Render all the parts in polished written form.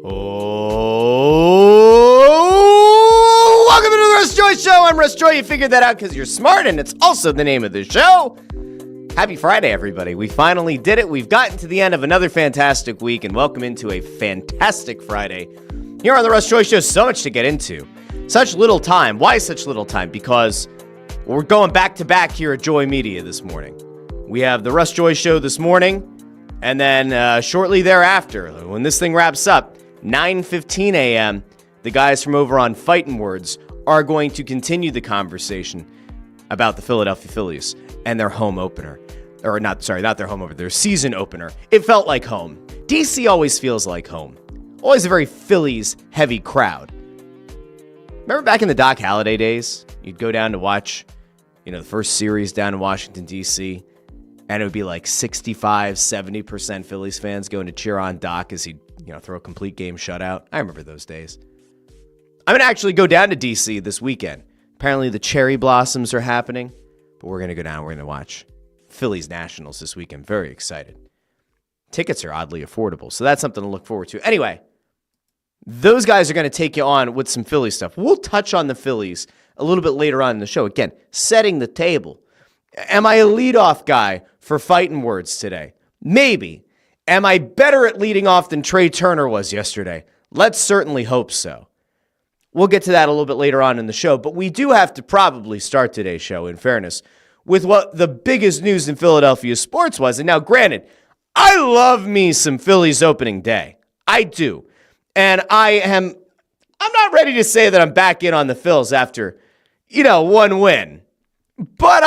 Oh, welcome to the Russ Joy Show. I'm Russ Joy. You figured that out because you're smart, and it's also the name of the show. Happy Friday, everybody. We finally did it. We've gotten to the end of another fantastic week, and welcome into a fantastic Friday. Here on the Russ Joy Show, so much to get into. Such little time. Why such little time? Because we're going back-to-back here at Joy Media this morning. We have the Russ Joy Show this morning, and then shortly thereafter, when this thing wraps up, 9:15 a.m., the guys from over on Phightin Words are going to continue the conversation about the Philadelphia Phillies and their home opener. Or not their home opener, their season opener. It felt like home. DC always feels like home. Always a very Phillies-heavy crowd. Remember back in the Doc Halladay days? You'd go down to watch, the first series down in Washington, D.C., and it would be like 65, 70% Phillies fans going to cheer on Doc as he'd, throw a complete game shutout. I remember those days. I'm going to actually go down to D.C. this weekend. Apparently the cherry blossoms are happening, but we're going to go down. We're going to watch Phillies Nationals this weekend. Very excited. Tickets are oddly affordable, so that's something to look forward to. Anyway, those guys are going to take you on with some Philly stuff. We'll touch on the Phillies a little bit later on in the show. Again, setting the table. Am I a leadoff guy for Phightin Words today? Maybe. Am I better at leading off than Trey Turner was yesterday? Let's certainly hope so. We'll get to that a little bit later on in the show, but we do have to probably start today's show, in fairness, with what the biggest news in Philadelphia sports was. And now, granted, I love me some Phillies opening day. I do. And I'm not ready to say that I'm back in on the Phils after, one win. But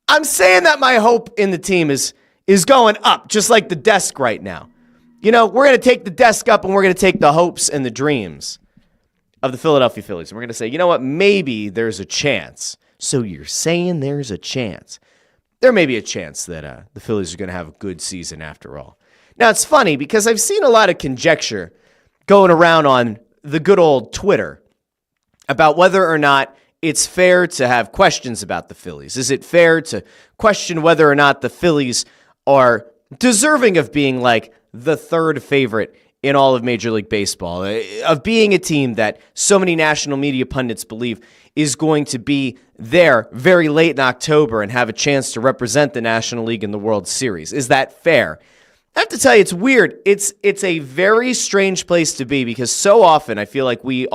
I'm saying that my hope in the team is going up, just like the desk right now. We're going to take the desk up and we're going to take the hopes and the dreams of the Philadelphia Phillies. And we're going to say, you know what, maybe there's a chance. So you're saying there's a chance. There may be a chance that the Phillies are going to have a good season after all. Now, it's funny because I've seen a lot of conjecture going around on the good old Twitter about whether or not it's fair to have questions about the Phillies. Is it fair to question whether or not the Phillies are deserving of being like the third favorite in all of Major League Baseball, of being a team that so many national media pundits believe is going to be there very late in October and have a chance to represent the National League in the World Series? Is that fair? I have to tell you, it's weird. It's a very strange place to be because so often I feel like we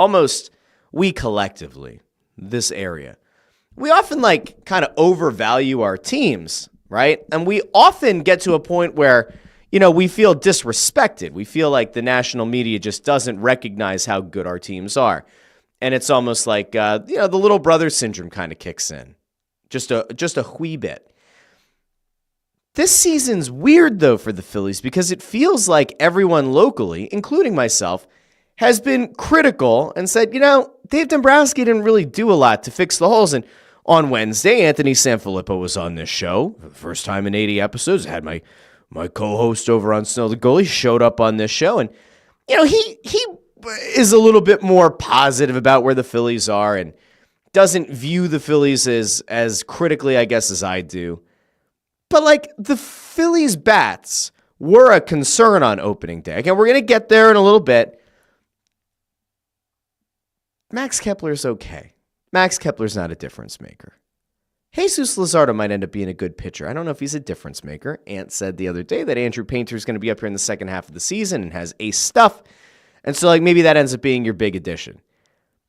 collectively, this area, we often like kind of overvalue our teams, right? And we often get to a point where, we feel disrespected. We feel like the national media just doesn't recognize how good our teams are. And it's almost like, the little brother syndrome kind of kicks in. Just a wee bit. This season's weird, though, for the Phillies because it feels like everyone locally, including myself, has been critical and said, Dave Dombrowski didn't really do a lot to fix the holes. And on Wednesday, Anthony Sanfilippo was on this show for the first time in 80 episodes. I had my co-host over on Snow the Goalie showed up on this show. And, he is a little bit more positive about where the Phillies are and doesn't view the Phillies as critically, I guess, as I do. But, like, the Phillies bats were a concern on opening day. Again, we're going to get there in a little bit. Max Kepler's okay. Max Kepler's not a difference maker. Jesus Luzardo might end up being a good pitcher. I don't know if he's a difference maker. Ant said the other day that Andrew Painter's going to be up here in the second half of the season and has ace stuff. And so, like, maybe that ends up being your big addition.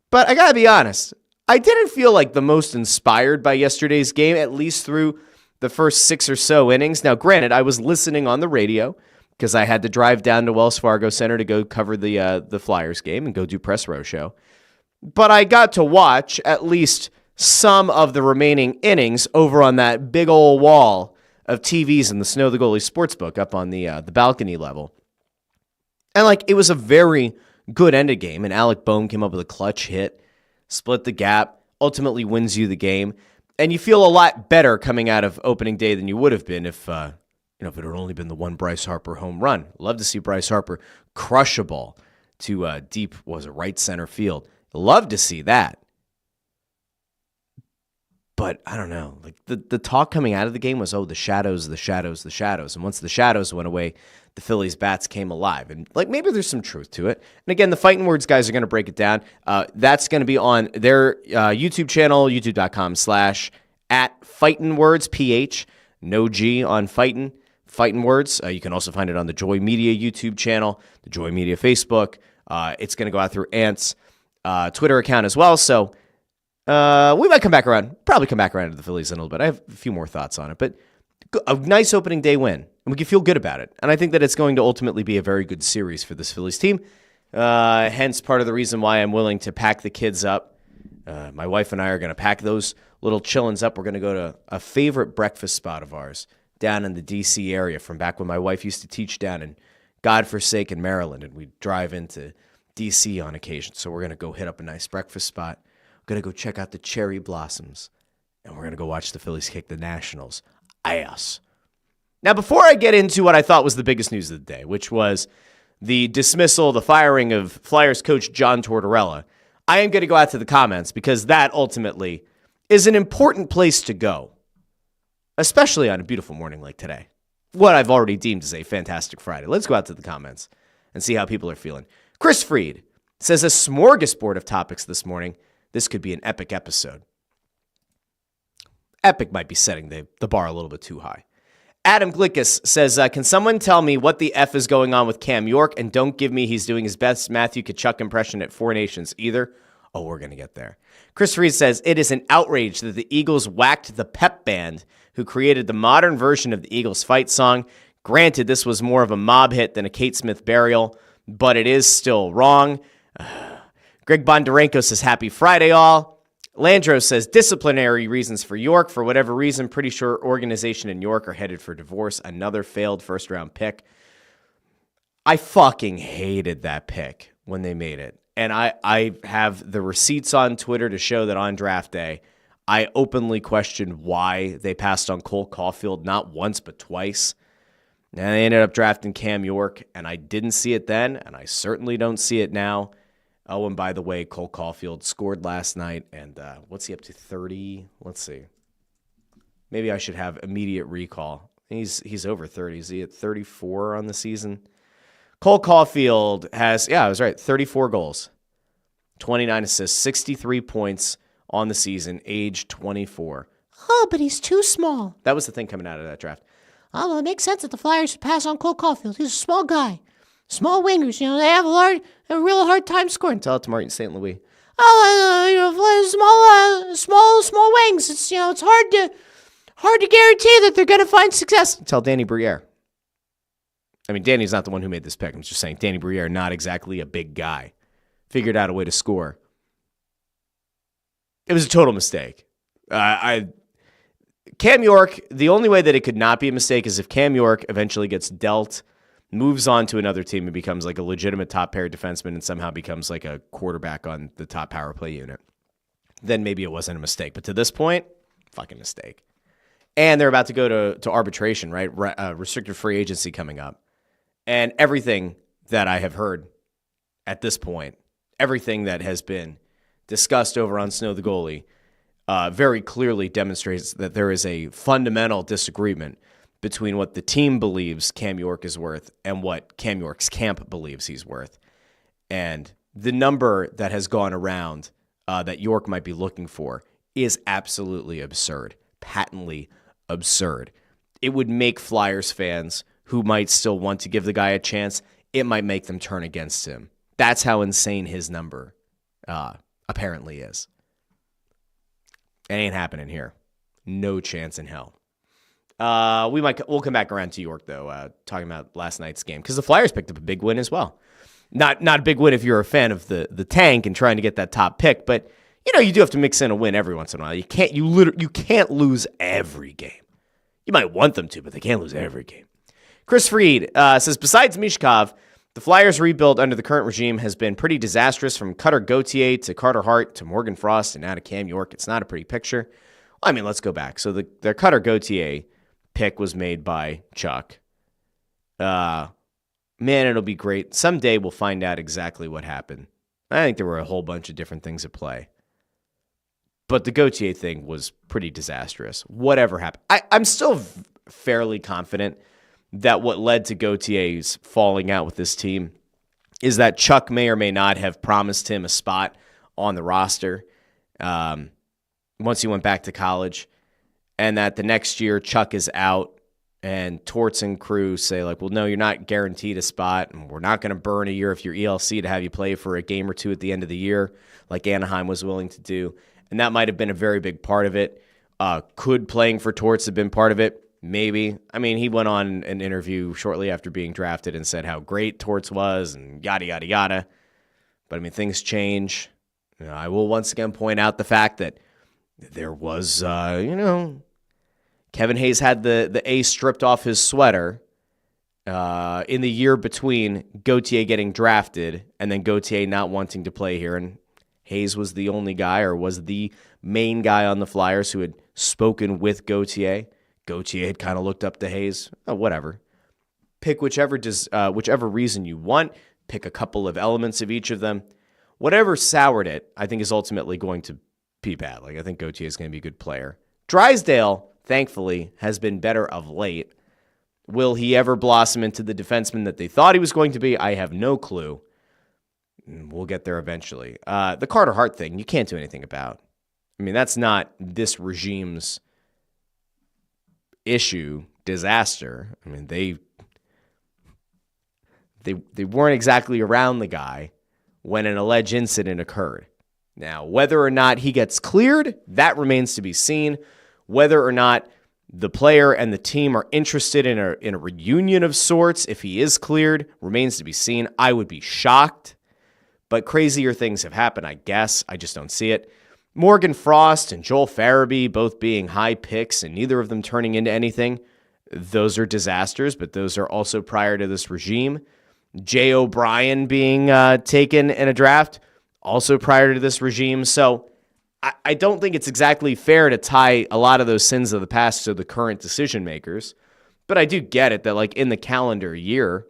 But I got to be honest. I didn't feel like the most inspired by yesterday's game, at least through the first 6 or so innings. Now, granted, I was listening on the radio because I had to drive down to Wells Fargo Center to go cover the Flyers game and go do Press Row Show. But I got to watch at least some of the remaining innings over on that big old wall of TVs in the Snow the Goalie Sportsbook up on the balcony level. And, like, it was a very good end of game, and Alec Bohm came up with a clutch hit, split the gap, ultimately wins you the game. And you feel a lot better coming out of opening day than you would have been if it had only been the one Bryce Harper home run. Love to see Bryce Harper crush a ball to deep, right center field. Love to see that. But I don't know. Like the talk coming out of the game was, the shadows. And once the shadows went away, the Phillies bats came alive. And like maybe there's some truth to it. And again, the Phightin Words guys are going to break it down. That's going to be on their YouTube channel, youtube.com/@Phightin Words, PH, no G on Phightin Words. You can also find it on the Joy Media YouTube channel, the Joy Media Facebook. It's going to go out through Ant's Twitter account as well. So we might probably come back around to the Phillies in a little bit. I have a few more thoughts on it, but a nice opening day win, and we can feel good about it. And I think that it's going to ultimately be a very good series for this Phillies team. Hence part of the reason why I'm willing to pack the kids up. My wife and I are going to pack those little chillins up. We're going to go to a favorite breakfast spot of ours down in the D.C. area from back when my wife used to teach down in godforsaken Maryland, and we'd drive into D.C. on occasion. So we're going to go hit up a nice breakfast spot. We're going to go check out the cherry blossoms, and we're going to go watch the Phillies kick the Nationals' ass. Now, before I get into what I thought was the biggest news of the day, which was the firing of Flyers coach John Tortorella, I am going to go out to the comments because that ultimately is an important place to go, especially on a beautiful morning like today. What I've already deemed as a fantastic Friday. Let's go out to the comments and see how people are feeling. Chris Freed says, a smorgasbord of topics this morning. This could be an epic episode. Epic might be setting the bar a little bit too high. Adam Glickus says, can someone tell me what the F is going on with Cam York? And don't give me he's doing his best Matthew Tkachuk impression at Four Nations either. Oh, we're going to get there. Chris Reed says, it is an outrage that the Eagles whacked the pep band who created the modern version of the Eagles fight song. Granted, this was more of a mob hit than a Kate Smith burial, but it is still wrong. Greg Bondarenko says, happy Friday, all. Landro says, disciplinary reasons for York. For whatever reason, pretty sure organization and York are headed for divorce. Another failed first-round pick. I fucking hated that pick when they made it. And I have the receipts on Twitter to show that on draft day, I openly questioned why they passed on Cole Caulfield, not once, but twice. And they ended up drafting Cam York, and I didn't see it then, and I certainly don't see it now. Oh, and by the way, Cole Caulfield scored last night, and what's he up to, 30? Let's see. Maybe I should have immediate recall. He's over 30. Is he at 34 on the season? Cole Caulfield has, I was right, 34 goals, 29 assists, 63 points on the season, age 24. Oh, but he's too small. That was the thing coming out of that draft. Oh, well, it makes sense that the Flyers should pass on Cole Caulfield. He's a small guy. Small wingers, they have a real hard time scoring. Tell it to Martin St. Louis. Small wings. It's hard to guarantee that they're going to find success. Tell Danny Briere. I mean, Danny's not the one who made this pick. I'm just saying, Danny Briere, not exactly a big guy. Figured out a way to score. It was a total mistake. Cam York, the only way that it could not be a mistake is if Cam York eventually gets dealt, moves on to another team and becomes like a legitimate top pair defenseman and somehow becomes like a quarterback on the top power play unit. Then maybe it wasn't a mistake. But to this point, fucking mistake. And they're about to go to arbitration, right? Restricted free agency coming up. And everything that I have heard at this point, everything that has been discussed over on Snow the Goalie, very clearly demonstrates that there is a fundamental disagreement between what the team believes Cam York is worth and what Cam York's camp believes he's worth. And the number that has gone around that York might be looking for is absolutely absurd, patently absurd. It would make Flyers fans who might still want to give the guy a chance, it might make them turn against him. That's how insane his number apparently is. It ain't happening here. No chance in hell. We'll come back around to York, though, talking about last night's game, because the Flyers picked up a big win as well. Not a big win if you're a fan of the tank and trying to get that top pick, but you do have to mix in a win every once in a while. You can't lose every game. You might want them to, but they can't lose every game. Chris Fried says, besides Mishkov, the Flyers' rebuild under the current regime has been pretty disastrous, from Cutter Gauthier to Carter Hart to Morgan Frost and now to Cam York. It's not a pretty picture. I mean, let's go back. So the Cutter Gauthier pick was made by Chuck. Man, it'll be great. Someday we'll find out exactly what happened. I think there were a whole bunch of different things at play. But the Gauthier thing was pretty disastrous. Whatever happened. I'm still fairly confident that what led to Gauthier's falling out with this team is that Chuck may or may not have promised him a spot on the roster once he went back to college, and that the next year Chuck is out and Torts and crew say, like, well, no, you're not guaranteed a spot, and we're not going to burn a year if you're ELC to have you play for a game or two at the end of the year like Anaheim was willing to do. And that might have been a very big part of it. Could playing for Torts have been part of it? Maybe. I mean, he went on an interview shortly after being drafted and said how great Torts was and yada, yada, yada. But, I mean, things change. I will once again point out the fact that there was, Kevin Hayes had the A stripped off his sweater in the year between Gauthier getting drafted and then Gauthier not wanting to play here. And Hayes was the only guy, or was the main guy on the Flyers who had spoken with Gauthier. Gauthier had kind of looked up to Hayes. Oh, whatever. Pick whichever reason you want. Pick a couple of elements of each of them. Whatever soured it, I think is ultimately going to be bad. Like, I think Gauthier is going to be a good player. Drysdale, thankfully, has been better of late. Will he ever blossom into the defenseman that they thought he was going to be? I have no clue. We'll get there eventually. The Carter Hart thing, you can't do anything about. I mean, that's not this regime's issue, disaster. I mean, they weren't exactly around the guy when an alleged incident occurred. Now, whether or not he gets cleared, that remains to be seen. Whether or not the player and the team are interested in a reunion of sorts, if he is cleared, remains to be seen. I would be shocked, but crazier things have happened, I guess. I just don't see it. Morgan Frost and Joel Farabee both being high picks and neither of them turning into anything. Those are disasters, but those are also prior to this regime. Jay O'Brien being taken in a draft, also prior to this regime. So I don't think it's exactly fair to tie a lot of those sins of the past to the current decision makers. But I do get it that, like, in the calendar year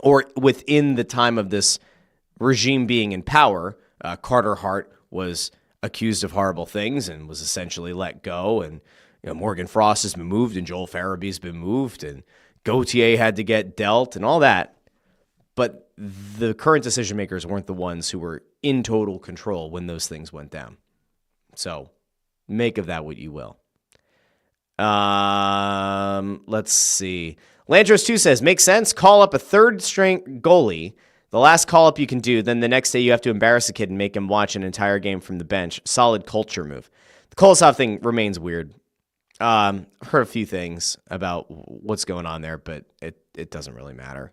or within the time of this regime being in power, Carter Hart was accused of horrible things and was essentially let go. And Morgan Frost has been moved and Joel Farabee's been moved and Gauthier had to get dealt and all that. But the current decision makers weren't the ones who were in total control when those things went down. So make of that what you will. Let's see. Landros 2 says, makes sense. Call up a third-string goalie. The last call-up you can do, then the next day you have to embarrass a kid and make him watch an entire game from the bench. Solid culture move. The Kolosov thing remains weird. I've heard a few things about what's going on there, but it doesn't really matter.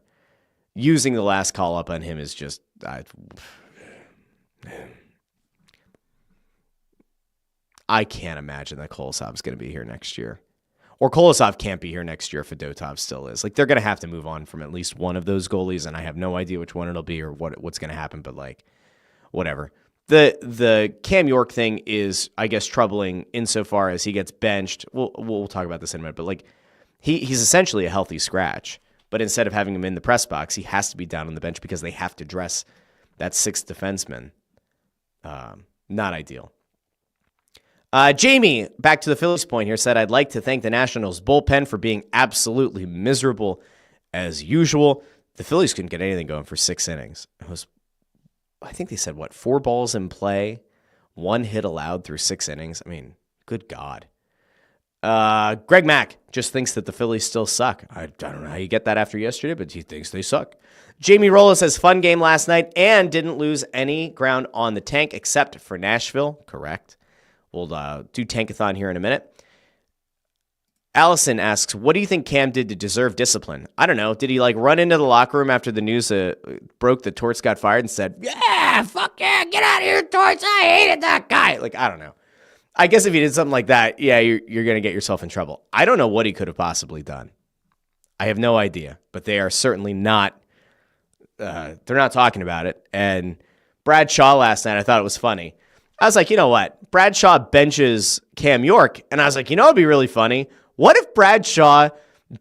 Using the last call-up on him is just... I can't imagine that Kolosov's going to be here next year. Or Kolosov can't be here next year if Fedotov still is. Like, they're going to have to move on from at least one of those goalies, and I have no idea which one it'll be or what's going to happen, but, like, whatever. The Cam York thing is, I guess, troubling insofar as he gets benched. We'll talk about this in a minute, but, like, he's essentially a healthy scratch. But instead of having him in the press box, he has to be down on the bench because they have to dress that sixth defenseman. Not ideal. Jamie, back to the Phillies point here, said, I'd like to thank the Nationals bullpen for being absolutely miserable as usual. The Phillies couldn't get anything going for 6 innings. It was, I think they said, 4 balls in play, 1 hit allowed through 6 innings. I mean, good God. Greg Mack just thinks that the Phillies still suck. I don't know how you get that after yesterday, but he thinks they suck. Jamie Rolla says, fun game last night and didn't lose any ground on the tank except for Nashville. Correct. We'll do Tankathon here in a minute. Allison asks, what do you think Cam did to deserve discipline? I don't know. Did he run into the locker room after the news broke that Torts got fired and said, yeah, fuck yeah, get out of here, Torts. I hated that guy. I don't know. I guess if he did something like that, yeah, you're going to get yourself in trouble. I don't know what he could have possibly done. I have no idea, but they are certainly not, they're not talking about it. And Brad Shaw last night, I thought it was funny. I was like, you know what? Brad Shaw benches Cam York. And I was like, you know what would be really funny? What if Brad Shaw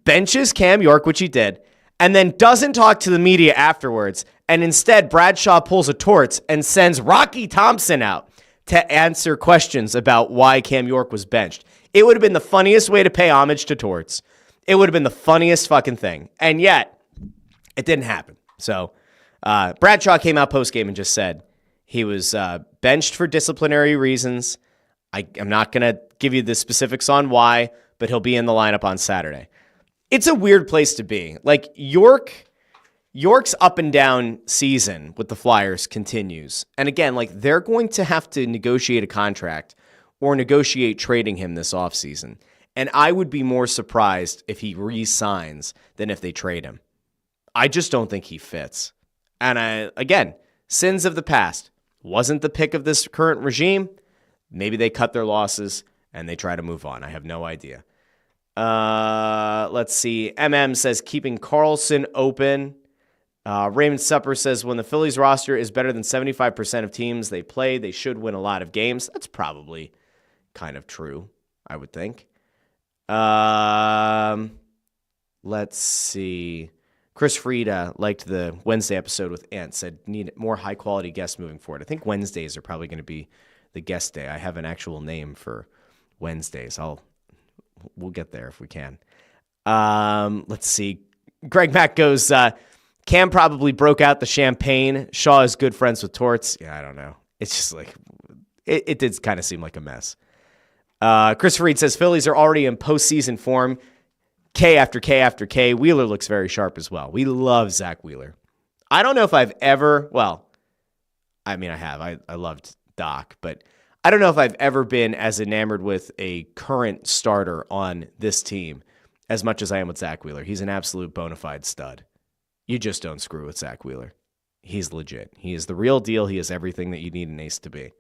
benches Cam York, which he did, and then doesn't talk to the media afterwards, and instead Brad Shaw pulls a Torts and sends Rocky Thompson out to answer questions about why Cam York was benched? It would have been the funniest way to pay homage to Torts. It would have been the funniest fucking thing. And yet, it didn't happen. So, Brad Shaw came out post-game and just said, he was benched for disciplinary reasons. I'm not going to give you the specifics on why, but he'll be in the lineup on Saturday. It's a weird place to be. York's up and down season with the Flyers continues. And again, they're going to have to negotiate a contract or negotiate trading him this offseason. And I would be more surprised if he re-signs than if they trade him. I just don't think he fits. And again, sins of the past. Wasn't the pick of this current regime. Maybe they cut their losses and they try to move on. I have no idea. Let's see. MM says keeping Carlson open. Raymond Supper says when the Phillies roster is better than 75% of teams they play, they should win a lot of games. That's probably kind of true, I would think. Let's see. Chris Frieda liked the Wednesday episode with Ant, said need more high-quality guests moving forward. I think Wednesdays are probably going to be the guest day. I have an actual name for Wednesdays. We'll get there if we can. Let's see. Greg Mack goes, Cam probably broke out the champagne. Shaw is good friends with Torts. Yeah, I don't know. It's just it did kind of seem like a mess. Chris Reed says Phillies are already in postseason form. K after K after K. Wheeler looks very sharp as well. We love Zach Wheeler. I don't know if I've ever, I have. I loved Doc, but I don't know if I've ever been as enamored with a current starter on this team as much as I am with Zach Wheeler. He's an absolute bona fide stud. You just don't screw with Zach Wheeler. He's legit. He is the real deal. He is everything that you need an ace to be.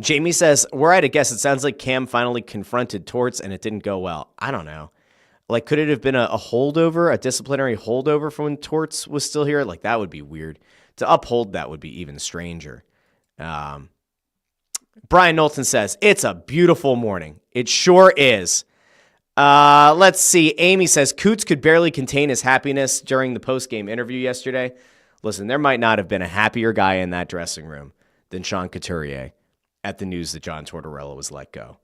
Jamie says, were I to guess, it sounds like Cam finally confronted Torts and it didn't go well. I don't know. Could it have been a holdover, a disciplinary holdover from when Torts was still here? That would be weird. To uphold that would be even stranger. Brian Knowlton says, it's a beautiful morning. It sure is. Let's see. Amy says, Coots could barely contain his happiness during the post-game interview yesterday. Listen, there might not have been a happier guy in that dressing room than Sean Couturier at the news that John Tortorella was let go.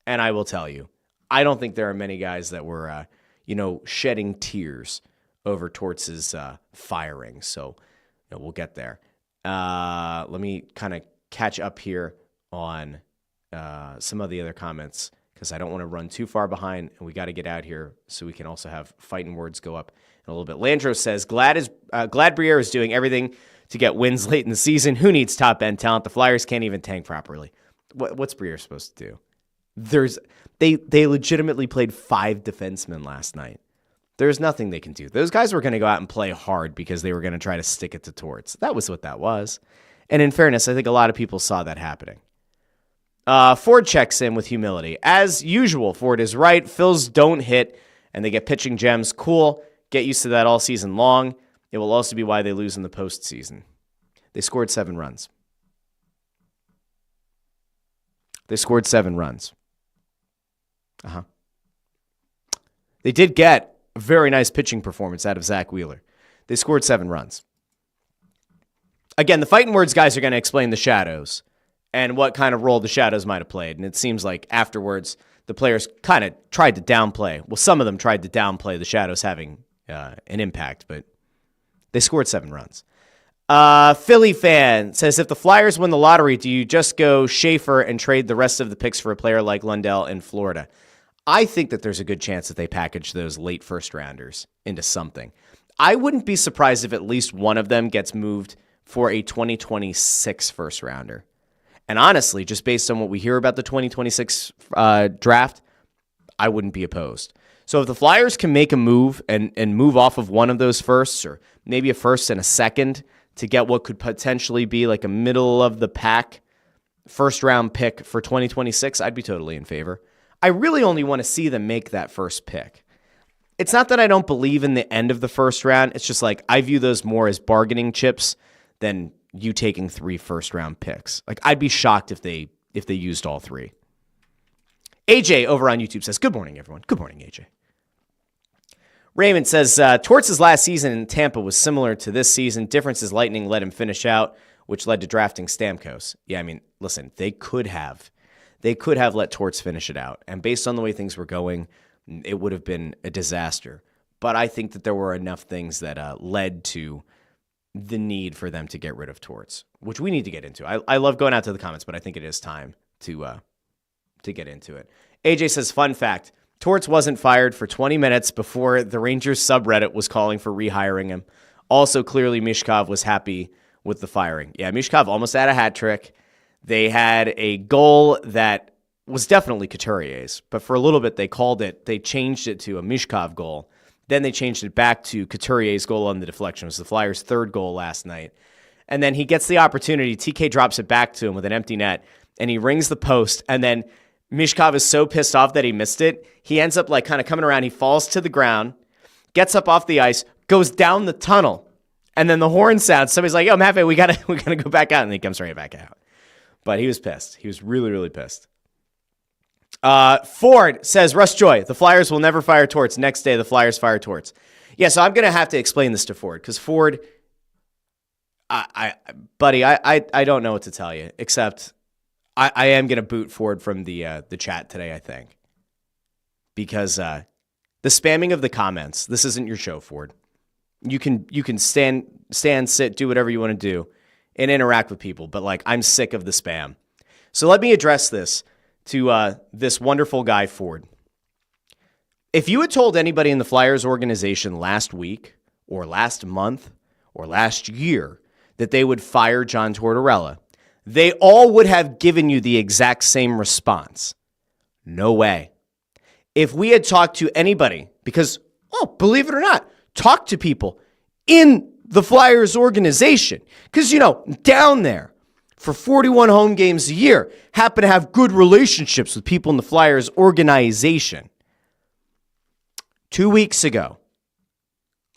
And I will tell you, I don't think there are many guys that were, shedding tears over Torts' firing. So we'll get there. Let me kind of catch up here on some of the other comments because I don't want to run too far behind, and we got to get out here so we can also have Phightin Words go up in a little bit. Landro says, glad Briere is doing everything to get wins late in the season. Who needs top-end talent? The Flyers can't even tank properly. What's Briere supposed to do? They legitimately played 5 defensemen last night. There's nothing they can do. Those guys were going to go out and play hard because they were going to try to stick it to Torts. That was what that was. And in fairness, I think a lot of people saw that happening. Ford checks in with humility. As usual, Ford is right. Phils don't hit, and they get pitching gems. Cool. Get used to that all season long. It will also be why they lose in the postseason. They scored 7 runs. They did get a very nice pitching performance out of Zach Wheeler. They scored 7 runs. Again, the Phightin Words guys are going to explain the shadows and what kind of role the shadows might have played. And it seems like afterwards, the players kind of tried to downplay. Well, some of them tried to downplay the shadows having an impact, but they scored 7 runs. Philly fan says, if the Flyers win the lottery, do you just go Schaefer and trade the rest of the picks for a player like Lundell in Florida? I think that there's a good chance that they package those late first rounders into something. I wouldn't be surprised if at least one of them gets moved for a 2026 first rounder. And honestly, just based on what we hear about the 2026 draft, I wouldn't be opposed. So if the Flyers can make a move and move off of one of those firsts, or maybe a first and a second, to get what could potentially be like a middle of the pack first round pick for 2026, I'd be totally in favor. I really only want to see them make that first pick. It's not that I don't believe in the end of the first round. It's just like I view those more as bargaining chips than you taking 3 first round picks. Like I'd be shocked if they used all 3. AJ over on YouTube says, good morning, everyone. Good morning, AJ. Raymond says, Torts' last season in Tampa was similar to this season. Difference is Lightning let him finish out, which led to drafting Stamkos. Yeah, I mean, listen, they could have let Torts finish it out. And based on the way things were going, it would have been a disaster. But I think that there were enough things that led to the need for them to get rid of Torts, which we need to get into. I love going out to the comments, but I think it is time to get into it. AJ says, fun fact, Torts wasn't fired for 20 minutes before the Rangers subreddit was calling for rehiring him. Also, clearly, Mishkov was happy with the firing. Yeah, Mishkov almost had a hat trick. They had a goal that was definitely Couturier's, but for a little bit they changed it to a Mishkov goal. Then they changed it back to Couturier's goal on the deflection. It was the Flyers' 3rd goal last night. And then he gets the opportunity. TK drops it back to him with an empty net, and he rings the post, and then Mishkov is so pissed off that he missed it. He ends up like kind of coming around. He falls to the ground, gets up off the ice, goes down the tunnel, and then the horn sounds. Somebody's like, "Yo, Maffei, we gotta go back out," and he comes right back out. But he was pissed. He was really, really pissed. Ford says, Russ Joy, the Flyers will never fire Torts. Next day, the Flyers fire Torts. Yeah, so I'm gonna have to explain this to Ford because Ford, buddy, I don't know what to tell you except. I am going to boot Ford from the chat today, I think, because the spamming of the comments. This isn't your show, Ford. You can stand, sit, do whatever you want to do, and interact with people. But like, I'm sick of the spam. So let me address this to this wonderful guy, Ford. If you had told anybody in the Flyers organization last week, or last month, or last year that they would fire John Tortorella, they all would have given you the exact same response. No way. If we had talked to anybody, because, believe it or not, talk to people in the Flyers organization, because, down there for 41 home games a year, happen to have good relationships with people in the Flyers organization. 2 weeks ago,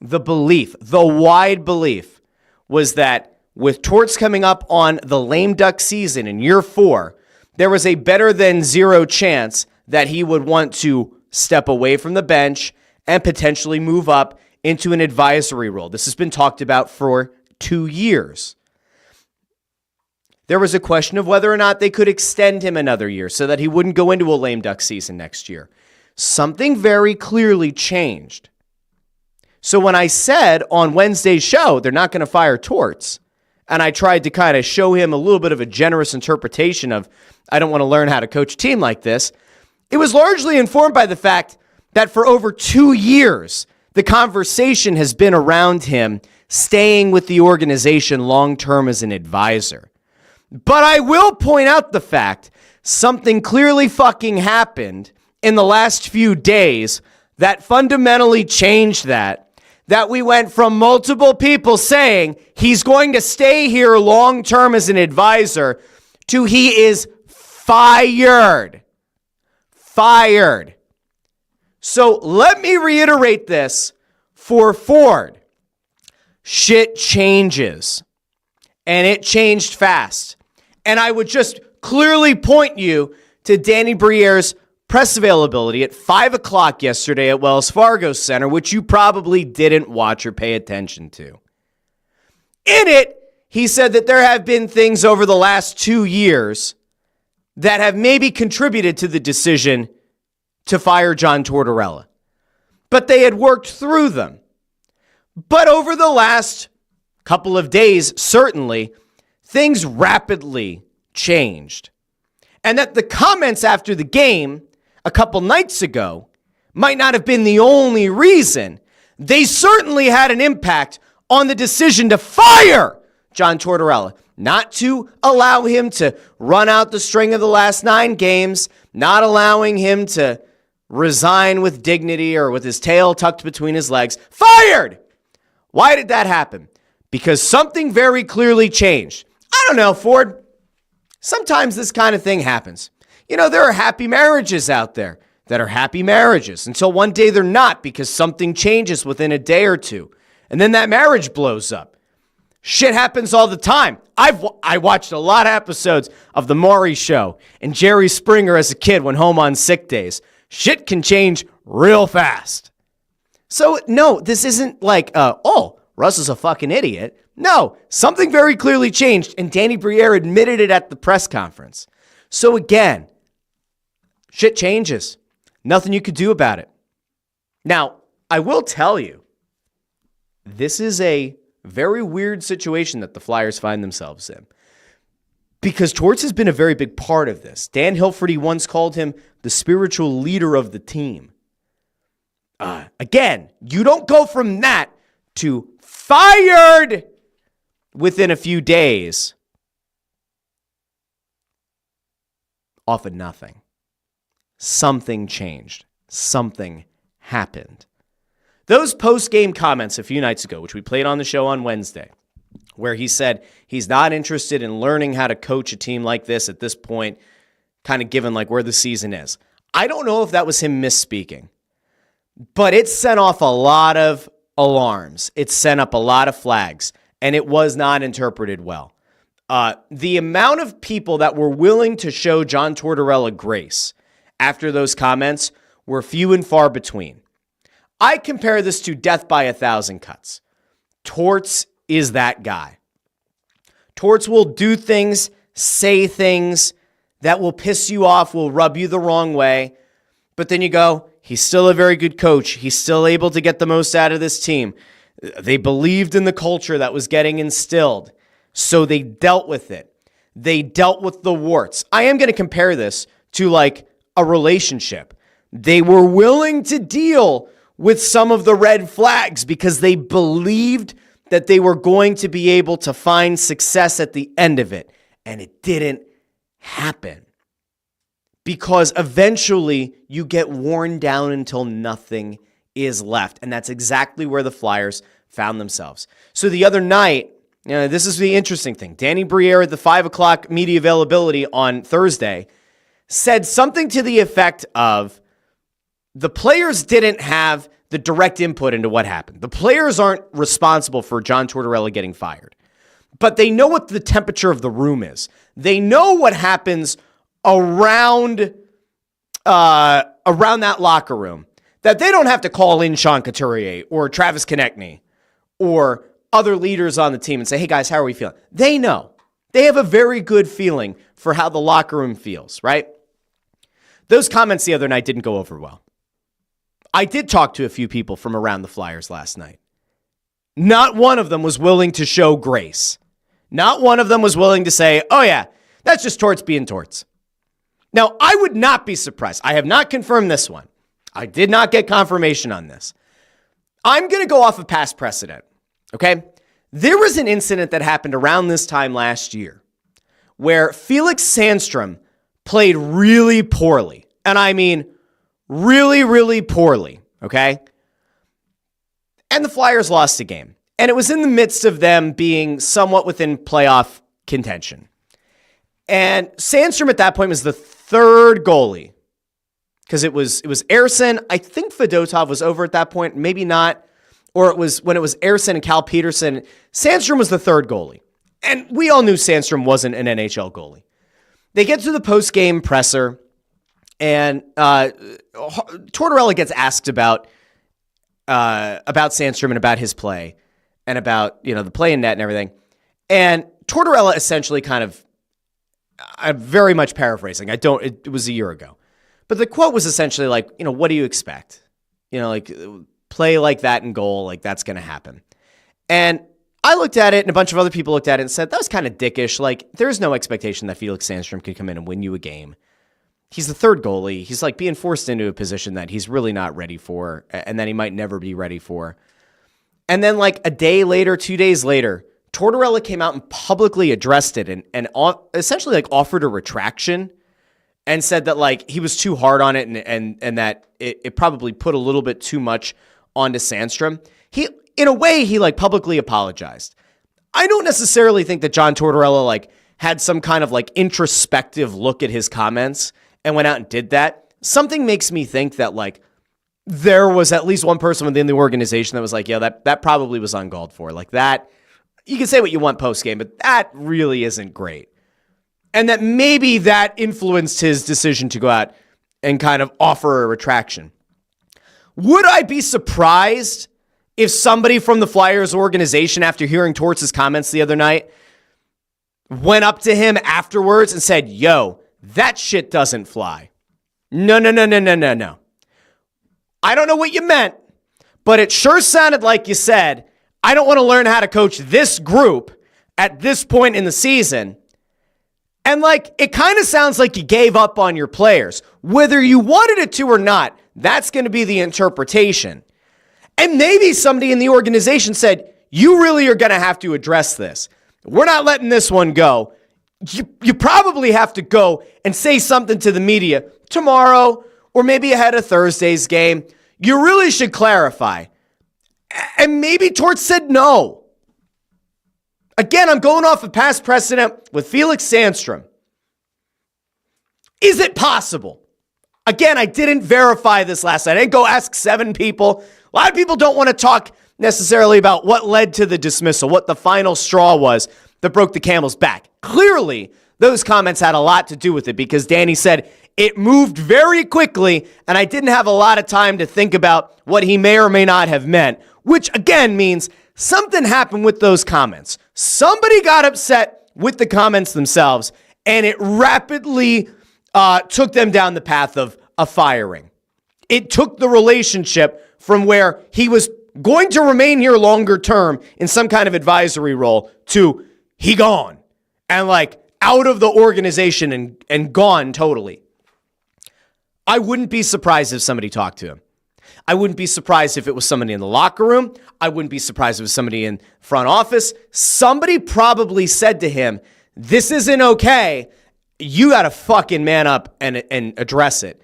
the wide belief was that with Torts coming up on the lame duck season in year 4, there was a better than 0 chance that he would want to step away from the bench and potentially move up into an advisory role. This has been talked about for 2 years. There was a question of whether or not they could extend him another year so that he wouldn't go into a lame duck season next year. Something very clearly changed. So when I said on Wednesday's show, they're not going to fire Torts, and I tried to kind of show him a little bit of a generous interpretation of, I don't want to learn how to coach a team like this. It was largely informed by the fact that for over 2 years, the conversation has been around him staying with the organization long-term as an advisor. But I will point out the fact something clearly fucking happened in the last few days that fundamentally changed that we went from multiple people saying he's going to stay here long-term as an advisor to he is fired. Fired. So let me reiterate this for Ford. Shit changes. And it changed fast. And I would just clearly point you to Danny Briere's press availability at 5 o'clock yesterday at Wells Fargo Center, which you probably didn't watch or pay attention to. In it, he said that there have been things over the last 2 years that have maybe contributed to the decision to fire John Tortorella. But they had worked through them. But over the last couple of days, certainly, things rapidly changed. And that the comments after the game a couple nights ago might not have been the only reason. They certainly had an impact on the decision to fire John Tortorella, not to allow him to run out the string of the last 9 games, not allowing him to resign with dignity or with his tail tucked between his legs. Fired! Why did that happen? Because something very clearly changed. I don't know, Ford. Sometimes this kind of thing happens. You know, there are happy marriages out there that are happy marriages until one day they're not because something changes within a day or two. And then that marriage blows up. Shit happens all the time. I watched a lot of episodes of The Maury Show and Jerry Springer as a kid when home on sick days. Shit can change real fast. So, no, this isn't like, Russ is a fucking idiot. No, something very clearly changed, and Danny Briere admitted it at the press conference. So again, shit changes. Nothing you could do about it. Now, I will tell you, this is a very weird situation that the Flyers find themselves in. Because Torts has been a very big part of this. Dan Hilferty once called him the spiritual leader of the team. Again, you don't go from that to fired within a few days off of nothing. Something changed. Something happened. Those post-game comments a few nights ago, which we played on the show on Wednesday, where he said he's not interested in learning how to coach a team like this at this point, kind of given like where the season is. I don't know if that was him misspeaking, but it sent off a lot of alarms. It sent up a lot of flags, and it was not interpreted well. The amount of people that were willing to show John Tortorella grace after those comments were few and far between. I compare this to death by 1,000 cuts. Torts is that guy. Torts will do things, say things that will piss you off, will rub you the wrong way. But then you go, he's still a very good coach. He's still able to get the most out of this team. They believed in the culture that was getting instilled. So they dealt with it. They dealt with the warts. I am going to compare this to like a relationship. They were willing to deal with some of the red flags because they believed that they were going to be able to find success at the end of it. And it didn't happen. Because eventually you get worn down until nothing is left. And that's exactly where the Flyers found themselves. So the other night, this is the interesting thing. Danny Briere at the 5 o'clock media availability on Thursday said something to the effect of, the players didn't have the direct input into what happened. The players aren't responsible for John Tortorella getting fired. But they know what the temperature of the room is. They know what happens around that locker room. That they don't have to call in Sean Couturier or Travis Konechny or other leaders on the team and say, hey guys, how are we feeling? They know. They have a very good feeling for how the locker room feels, right? Those comments the other night didn't go over well. I did talk to a few people from around the Flyers last night. Not one of them was willing to show grace. Not one of them was willing to say, oh yeah, that's just Torts being Torts. Now, I would not be surprised. I have not confirmed this one. I did not get confirmation on this. I'm going to go off of past precedent, okay? There was an incident that happened around this time last year where Felix Sandstrom played really poorly. And I mean really, really poorly, okay? And the Flyers lost a game. And it was in the midst of them being somewhat within playoff contention. And Sandstrom at that point was the third goalie. Because it was Ersson. I think Fedotov was over at that point. Maybe not. Or it was when it was Ersson and Cal Peterson. Sandstrom was the third goalie. And we all knew Sandstrom wasn't an NHL goalie. They get to the post-game presser. And Tortorella gets asked about Sandstrom and about his play. And about, the play in net and everything. And Tortorella essentially kind of, I'm very much paraphrasing. It was a year ago. But the quote was essentially like, what do you expect? Play like that in goal, like that's going to happen. And I looked at it and a bunch of other people looked at it and said, that was kind of dickish. Like, there's no expectation that Felix Sandstrom could come in and win you a game. He's the third goalie. He's like being forced into a position that he's really not ready for and that he might never be ready for. And then like a day later, 2 days later, Tortorella came out and publicly addressed it and essentially like offered a retraction and said that like he was too hard on it and that it probably put a little bit too much onto Sandstrom. In a way, he like publicly apologized. I don't necessarily think that John Tortorella like had some kind of like introspective look at his comments and went out and did that. Something makes me think that like there was at least one person within the organization that was like, yeah, that probably was uncalled for. Like that, you can say what you want post-game, but that really isn't great. And that maybe that influenced his decision to go out and kind of offer a retraction. Would I be surprised if somebody from the Flyers organization, after hearing Torts' comments the other night, went up to him afterwards and said, yo, that shit doesn't fly? No. I don't know what you meant, but it sure sounded like you said, I don't want to learn how to coach this group at this point in the season. And like, it kind of sounds like you gave up on your players. Whether you wanted it to or not, that's going to be the interpretation. And maybe somebody in the organization said, you really are going to have to address this. We're not letting this one go. You probably have to go and say something to the media tomorrow or maybe ahead of Thursday's game. You really should clarify. And maybe Torts said no. Again, I'm going off of past precedent with Felix Sandstrom. Is it possible? Again, I didn't verify this last night. I didn't go ask 7 people. A lot of people don't want to talk necessarily about what led to the dismissal, what the final straw was that broke the camel's back. Clearly, those comments had a lot to do with it because Danny said it moved very quickly and I didn't have a lot of time to think about what he may or may not have meant, which again means something happened with those comments. Somebody got upset with the comments themselves and it rapidly took them down the path of a firing. It took the relationship from where he was going to remain here longer term in some kind of advisory role to he gone and like out of the organization and gone totally. I wouldn't be surprised if somebody talked to him. I wouldn't be surprised if it was somebody in the locker room. I wouldn't be surprised if it was somebody in front office. Somebody probably said to him, this isn't okay. You got to fucking man up and address it.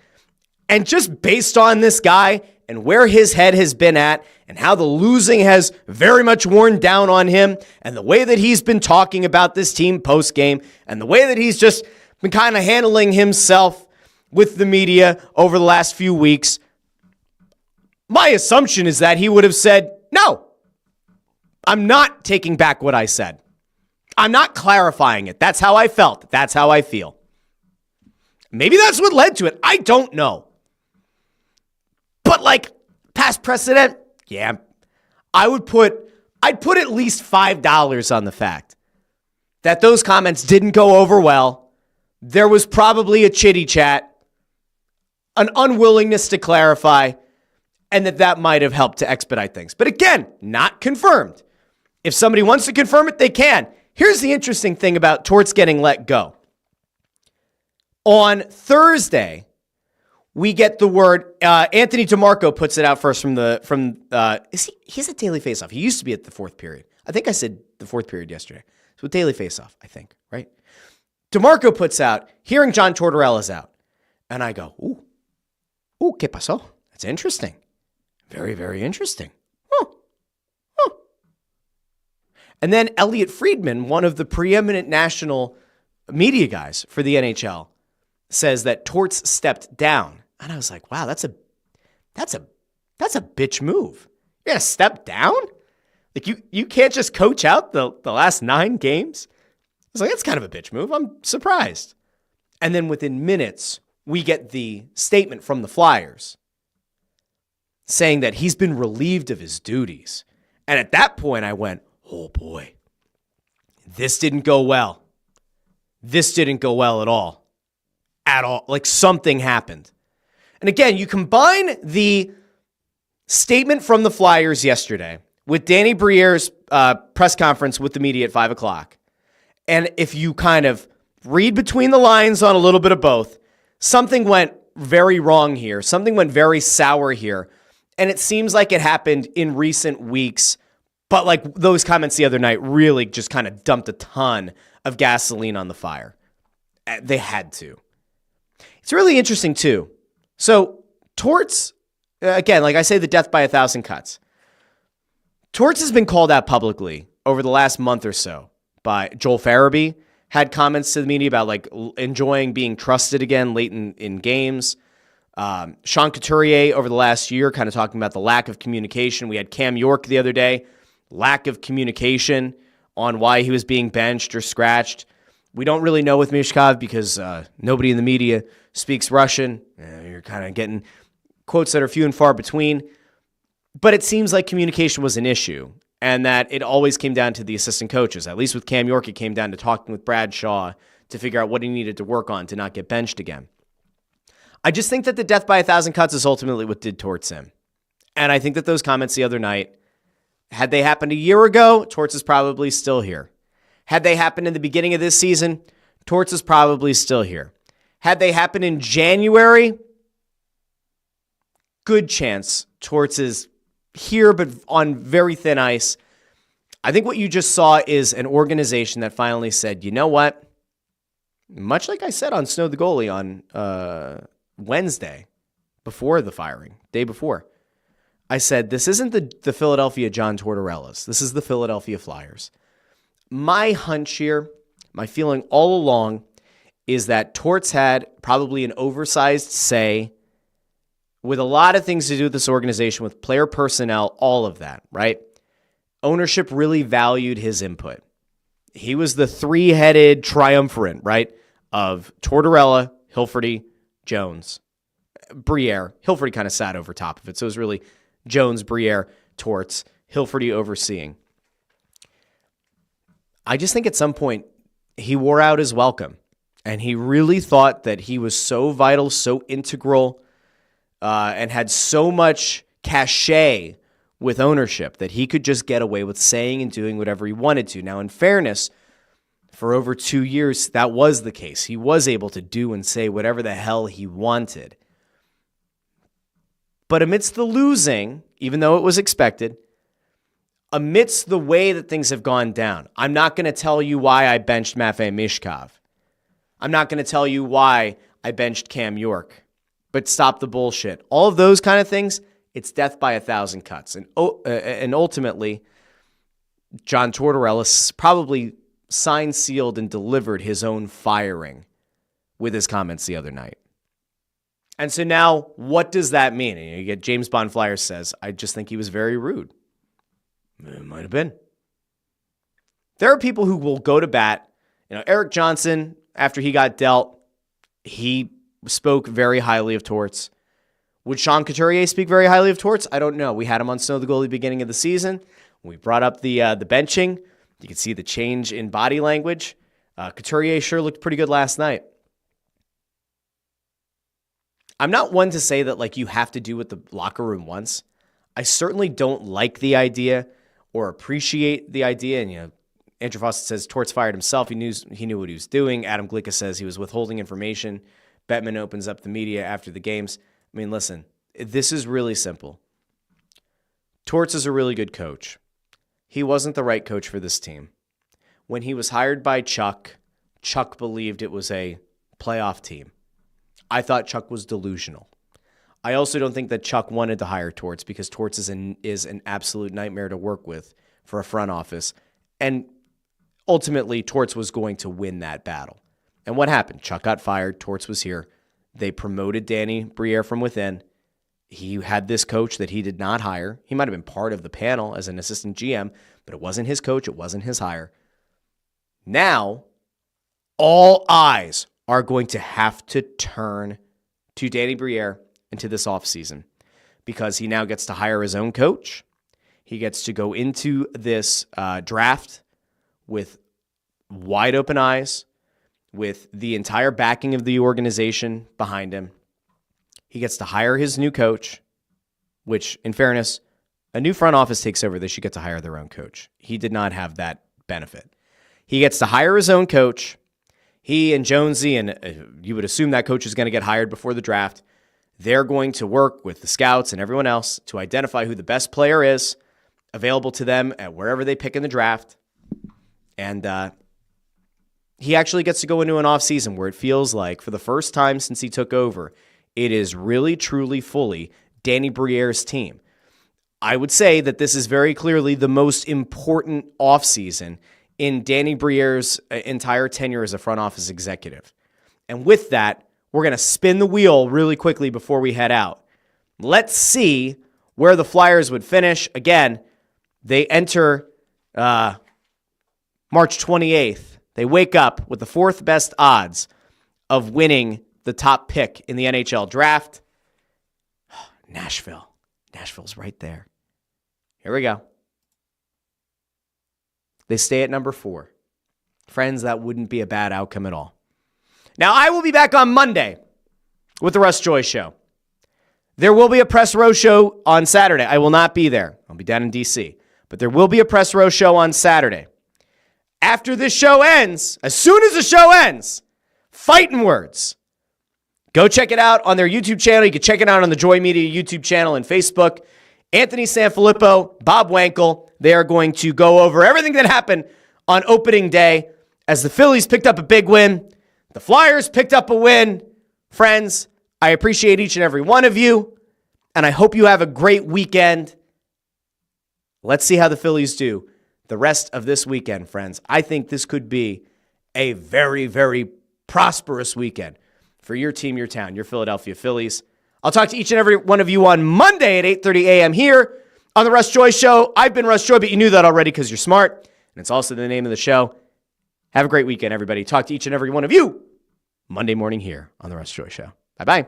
And just based on this guy and where his head has been at and how the losing has very much worn down on him and the way that he's been talking about this team post-game and the way that he's just been kind of handling himself with the media over the last few weeks, my assumption is that he would have said, no, I'm not taking back what I said. I'm not clarifying it. That's how I felt. That's how I feel. Maybe that's what led to it. I don't know. But like past precedent, yeah, I'd put at least $5 on the fact that those comments didn't go over well. There was probably a chitty chat, an unwillingness to clarify, and that might have helped to expedite things. But again, not confirmed. If somebody wants to confirm it, they can. Here's the interesting thing about Torts getting let go. On Thursday, we get the word. Anthony DeMarco puts it out first he's at Daily Faceoff. He used to be at the fourth period. I think I said the fourth period yesterday. So Daily Faceoff, I think, right? DeMarco puts out, hearing John Tortorella's out. And I go, ooh, ¿qué pasó? That's interesting. Very, very interesting. Huh. And then Elliot Friedman, one of the preeminent national media guys for the NHL, says that Torts stepped down. And I was like, wow, that's a bitch move. You're going to step down? Like you can't just coach out the last 9 games? I was like, that's kind of a bitch move. I'm surprised. And then within minutes, we get the statement from the Flyers saying that he's been relieved of his duties. And at that point, I went, oh boy, this didn't go well. This didn't go well at all. At all. Like something happened. And again, you combine the statement from the Flyers yesterday with Danny Briere's press conference with the media at 5 o'clock. And if you kind of read between the lines on a little bit of both, something went very wrong here. Something went very sour here. And it seems like it happened in recent weeks. But like those comments the other night really just kind of dumped a ton of gasoline on the fire. They had to. It's really interesting too. So Torts, again, like I say, the death by 1,000 cuts. Torts has been called out publicly over the last month or so by Joel Farabee, had comments to the media about like enjoying being trusted again late in games. Sean Couturier over the last year kind of talking about the lack of communication. We had Cam York the other day, lack of communication on why he was being benched or scratched. We don't really know with Mishkov because nobody in the media speaks Russian. You're kind of getting quotes that are few and far between. But it seems like communication was an issue and that it always came down to the assistant coaches. At least with Cam York, it came down to talking with Brad Shaw to figure out what he needed to work on to not get benched again. I just think that the death by 1,000 cuts is ultimately what did Torts in. And I think that those comments the other night, had they happened a year ago, Torts is probably still here. Had they happened in the beginning of this season, Torts is probably still here. Had they happened in January, good chance Torts is here, but on very thin ice. I think what you just saw is an organization that finally said, you know what? Much like I said on Snow the Goalie on Wednesday, before the firing, day before, I said, this isn't the Philadelphia John Tortorella's. This is the Philadelphia Flyers. My hunch here, my feeling all along, is that Torts had probably an oversized say with a lot of things to do with this organization, with player personnel, all of that, right? Ownership really valued his input. He was the three-headed triumvirate, right, of Tortorella, Hilferty, Jones, Briere. Hilferty kind of sat over top of it, so it was really Jones, Briere, Torts, Hilferty overseeing. I just think at some point he wore out his welcome, and he really thought that he was so vital, so integral, and had so much cachet with ownership that he could just get away with saying and doing whatever he wanted to. Now, in fairness, for over 2 years, that was the case. He was able to do and say whatever the hell he wanted. But amidst the losing, even though it was expected, amidst the way that things have gone down, I'm not going to tell you why I benched Matvei Mishkov. I'm not going to tell you why I benched Cam York. But stop the bullshit. All of those kind of things, it's death by 1,000 cuts. And ultimately, John Tortorella probably signed, sealed, and delivered his own firing with his comments the other night. And so now, what does that mean? And you get James Bond Flyers says, I just think he was very rude. It might have been. There are people who will go to bat. Eric Johnson, after he got dealt, he spoke very highly of Torts. Would Sean Couturier speak very highly of Torts? I don't know. We had him on Snow the Goalie beginning of the season. We brought up the benching. You can see the change in body language. Couturier sure looked pretty good last night. I'm not one to say that like you have to do what the locker room wants. I certainly don't like the idea or appreciate the idea. And Andrew Fawcett says Torts fired himself. He knew what he was doing. Adam Glicka says he was withholding information. Bettman opens up the media after the games. I mean, listen, this is really simple. Torts is a really good coach. He wasn't the right coach for this team. When he was hired by Chuck believed it was a playoff team. I thought Chuck was delusional. I also don't think that Chuck wanted to hire Torts because Torts is an absolute nightmare to work with for a front office. And ultimately, Torts was going to win that battle. And what happened? Chuck got fired. Torts was here. They promoted Danny Briere from within. He had this coach that he did not hire. He might have been part of the panel as an assistant GM, but it wasn't his coach. It wasn't his hire. Now, all eyes are going to have to turn to Danny Briere into this offseason because he now gets to hire his own coach. He gets to go into this draft with wide open eyes, with the entire backing of the organization behind him. He gets to hire his new coach, which, in fairness, a new front office takes over. They should get to hire their own coach. He did not have that benefit. He gets to hire his own coach. He and Jonesy, and you would assume that coach is going to get hired before the draft. They're going to work with the scouts and everyone else to identify who the best player is available to them at wherever they pick in the draft. And he actually gets to go into an offseason where it feels like, for the first time since he took over, it is really, truly, fully Danny Briere's team. I would say that this is very clearly the most important offseason in Danny Briere's entire tenure as a front office executive. And with that, we're going to spin the wheel really quickly before we head out. Let's see where the Flyers would finish. Again, they enter March 28th. They wake up with the fourth best odds of winning the top pick in the NHL draft. Nashville. Nashville's right there. Here we go. They stay at number 4. Friends, that wouldn't be a bad outcome at all. Now, I will be back on Monday with the Russ Joy Show. There will be a press row show on Saturday. I will not be there. I'll be down in D.C. But there will be a press row show on Saturday. After this show ends, as soon as the show ends, Phightin Words. Go check it out on their YouTube channel. You can check it out on the Joy Media YouTube channel and Facebook. Anthony Sanfilippo, Bob Wankel, they are going to go over everything that happened on opening day as the Phillies picked up a big win. The Flyers picked up a win. Friends, I appreciate each and every one of you, and I hope you have a great weekend. Let's see how the Phillies do the rest of this weekend, friends. I think this could be a very, very prosperous weekend for your team, your town, your Philadelphia Phillies. I'll talk to each and every one of you on Monday at 8:30 a.m. here on the Russ Joy Show. I've been Russ Joy, but you knew that already because you're smart, and it's also the name of the show. Have a great weekend, everybody. Talk to each and every one of you Monday morning here on the Russ Joy Show. Bye-bye.